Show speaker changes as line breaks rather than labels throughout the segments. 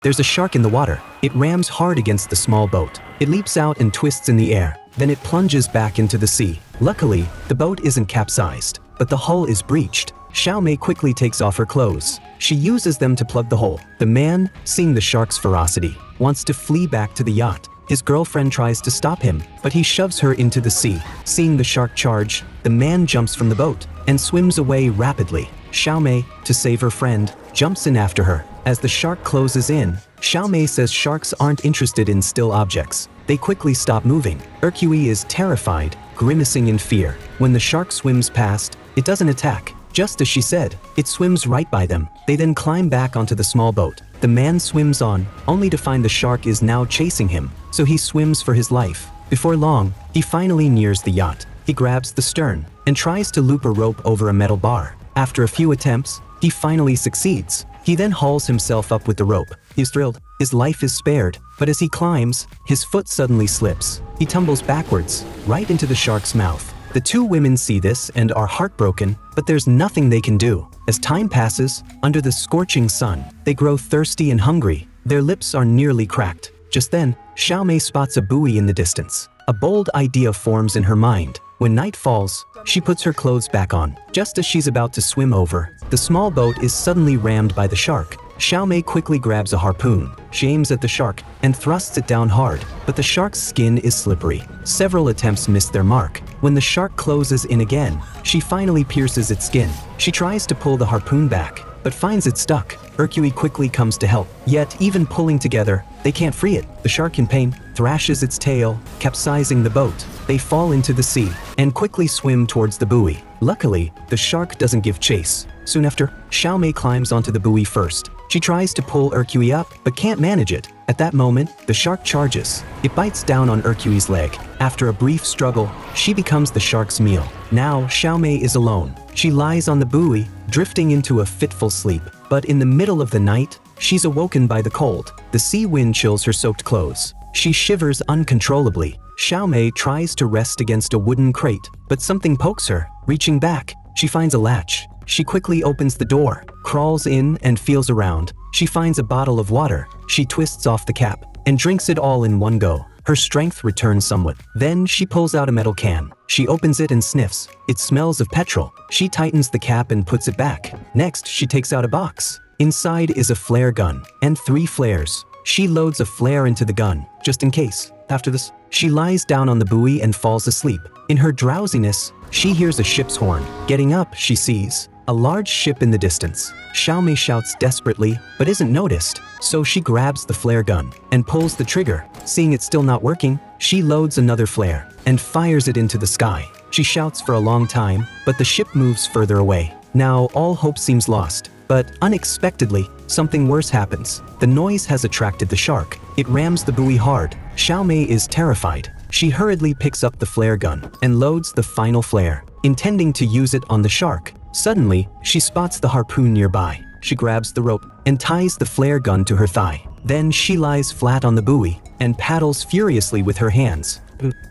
There's a shark in the water. It rams hard against the small boat. It leaps out and twists in the air. Then it plunges back into the sea. Luckily, the boat isn't capsized, but the hull is breached. Xiaomei quickly takes off her clothes. She uses them to plug the hole. The man, seeing the shark's ferocity, wants to flee back to the yacht. His girlfriend tries to stop him, but he shoves her into the sea. Seeing the shark charge, the man jumps from the boat and swims away rapidly. Xiaomei, to save her friend, jumps in after her. As the shark closes in, Xiaomei says sharks aren't interested in still objects. They quickly stop moving. Ercui is terrified, grimacing in fear. When the shark swims past, it doesn't attack. Just as she said, it swims right by them. They then climb back onto the small boat. The man swims on, only to find the shark is now chasing him, so he swims for his life. Before long, he finally nears the yacht. He grabs the stern and tries to loop a rope over a metal bar. After a few attempts, he finally succeeds. He then hauls himself up with the rope. He's thrilled. His life is spared, but as he climbs, his foot suddenly slips. He tumbles backwards, right into the shark's mouth. The two women see this and are heartbroken, but there's nothing they can do. As time passes, under the scorching sun, they grow thirsty and hungry. Their lips are nearly cracked. Just then, Xiaomei spots a buoy in the distance. A bold idea forms in her mind. When night falls, she puts her clothes back on. Just as she's about to swim over, the small boat is suddenly rammed by the shark. Xiaomei quickly grabs a harpoon. She aims at the shark and thrusts it down hard, but the shark's skin is slippery. Several attempts miss their mark. When the shark closes in again, she finally pierces its skin. She tries to pull the harpoon back, but finds it stuck. Ercui quickly comes to help, yet even pulling together, they can't free it. The shark in pain thrashes its tail, capsizing the boat. They fall into the sea and quickly swim towards the buoy. Luckily, the shark doesn't give chase. Soon after, Xiaomei climbs onto the buoy first. She tries to pull Ercui up, but can't manage it. At that moment, the shark charges. It bites down on Ercui's leg. After a brief struggle, she becomes the shark's meal. Now, Xiaomei is alone. She lies on the buoy, drifting into a fitful sleep. But in the middle of the night, she's awoken by the cold. The sea wind chills her soaked clothes. She shivers uncontrollably. Xiaomei tries to rest against a wooden crate, but something pokes her. Reaching back, she finds a latch. She quickly opens the door, crawls in and feels around. She finds a bottle of water. She twists off the cap and drinks it all in one go. Her strength returns somewhat. Then she pulls out a metal can. She opens it and sniffs. It smells of petrol. She tightens the cap and puts it back. Next, she takes out a box. Inside is a flare gun and 3 flares. She loads a flare into the gun, just in case. After this, she lies down on the buoy and falls asleep. In her drowsiness, she hears a ship's horn. Getting up, she sees a large ship in the distance. Xiaomei shouts desperately, but isn't noticed, so she grabs the flare gun and pulls the trigger. Seeing it still not working, she loads another flare and fires it into the sky. She shouts for a long time, but the ship moves further away. Now all hope seems lost, but unexpectedly, something worse happens. The noise has attracted the shark. It rams the buoy hard. Xiaomei is terrified. She hurriedly picks up the flare gun and loads the final flare, intending to use it on the shark. Suddenly, she spots the harpoon nearby. She grabs the rope and ties the flare gun to her thigh. Then she lies flat on the buoy and paddles furiously with her hands.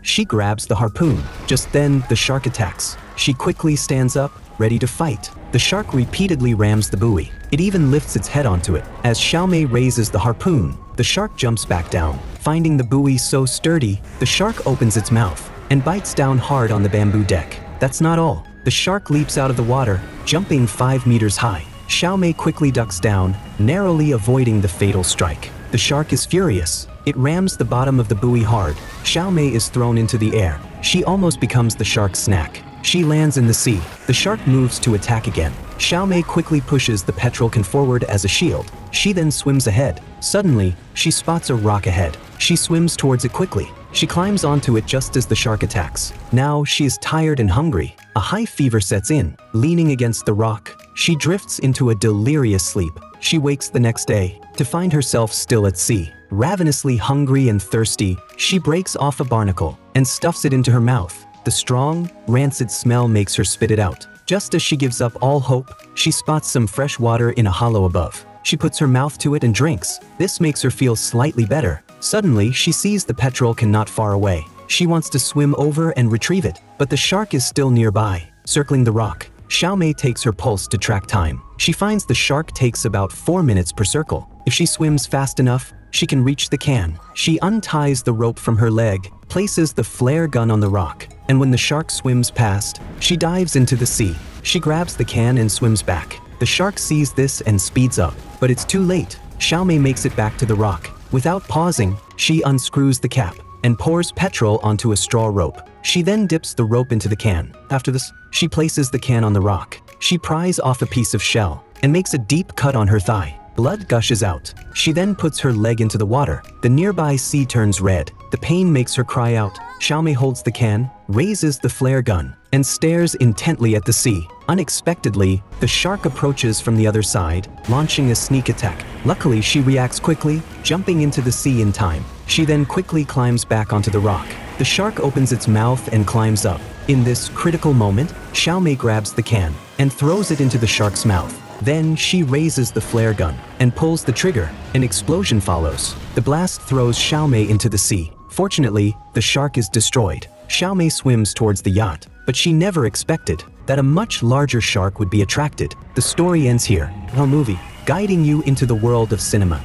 She grabs the harpoon. Just then, the shark attacks. She quickly stands up, ready to fight. The shark repeatedly rams the buoy. It even lifts its head onto it. As Xiaomei raises the harpoon, the shark jumps back down. Finding the buoy so sturdy, the shark opens its mouth and bites down hard on the bamboo deck. That's not all. The shark leaps out of the water, jumping 5 meters high. Xiaomei quickly ducks down, narrowly avoiding the fatal strike. The shark is furious. It rams the bottom of the buoy hard. Xiaomei is thrown into the air. She almost becomes the shark's snack. She lands in the sea. The shark moves to attack again. Xiaomei quickly pushes the petrol can forward as a shield. She then swims ahead. Suddenly, she spots a rock ahead. She swims towards it quickly. She climbs onto it just as the shark attacks. Now she is tired and hungry. A high fever sets in. Leaning against the rock, she drifts into a delirious sleep. She wakes the next day to find herself still at sea. Ravenously hungry and thirsty, she breaks off a barnacle and stuffs it into her mouth. The strong, rancid smell makes her spit it out. Just as she gives up all hope, she spots some fresh water in a hollow above. She puts her mouth to it and drinks. This makes her feel slightly better. Suddenly, she sees the petrol can not far away. She wants to swim over and retrieve it, but the shark is still nearby, circling the rock. Xiaomei takes her pulse to track time. She finds the shark takes about 4 minutes per circle. If she swims fast enough, she can reach the can. She unties the rope from her leg, places the flare gun on the rock, and when the shark swims past, she dives into the sea. She grabs the can and swims back. The shark sees this and speeds up, but it's too late. Xiaomei makes it back to the rock. Without pausing, she unscrews the cap and pours petrol onto a straw rope. She then dips the rope into the can. After this, she places the can on the rock. She pries off a piece of shell and makes a deep cut on her thigh. Blood gushes out. She then puts her leg into the water. The nearby sea turns red. The pain makes her cry out. Xiaomei holds the can, raises the flare gun, and stares intently at the sea. Unexpectedly, the shark approaches from the other side, launching a sneak attack. Luckily, she reacts quickly, jumping into the sea in time. She then quickly climbs back onto the rock. The shark opens its mouth and climbs up. In this critical moment, Xiaomei grabs the can and throws it into the shark's mouth. Then she raises the flare gun and pulls the trigger. An explosion follows. The blast throws Xiaomei into the sea. Fortunately, the shark is destroyed. Xiaomei swims towards the yacht, but she never expected that a much larger shark would be attracted. The story ends here. A movie guiding you into the world of cinema.